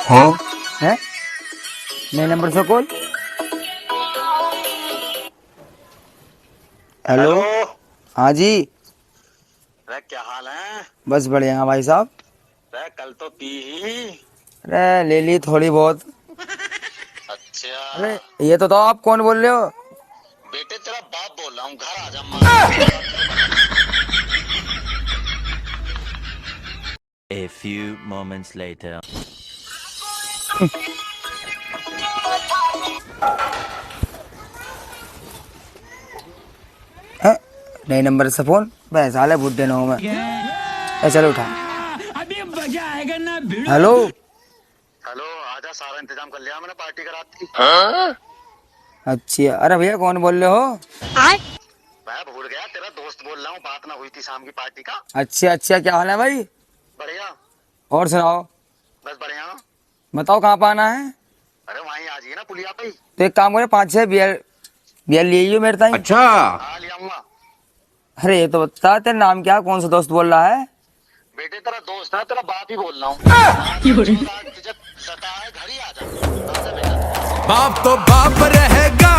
हाँ? है नए नंबर से कॉल। हेलो। हेलो। हाँ जी। अरे क्या हाल है? बस बढ़िया भाई साहब। अरे कल तो पी ही। अरे ले ली थोड़ी बहुत। अच्छा। अरे ये तो आप कौन बोल रहे हो? बेटे तेरा बाप बोल रहा हूँ, घर आ जा मार। A few moments later. है नए नंबर से फोन पैसा ले बुड्ढे नो में। चलो उठा। अभी मजा आएगा ना भिड़ो। हेलो। हेलो, आजा, सारा इंतजाम कर लिया मैंने पार्टी का रात की। अच्छा अरे भैया कौन बोल रहे हो? मैं भूल गया, तेरा दोस्त बोल रहा हूँ, बात ना हुई थी शाम की पार्टी का। अच्छा अच्छा क्या हाल है भाई? बढ़िया। और सुनाओ। बस बढ़िया। बताओ कहाँ पर आना है? अरे वहीं आ जाइए ना, पुलिया पे ही। तो एक काम करो 5-6 बियर बियर ले लो मेरे ताई। अच्छा। हाँ ले आऊंगा। अरे ये तो बता तेरा नाम क्या, कौन सा दोस्त बोल रहा है? बेटे तेरा दोस्त है, तेरा बाप ही बोल रहा हूँ। तुझे सता है, घर ही आ जा। आ जा बेटा। बाप तो बाप रहेगा।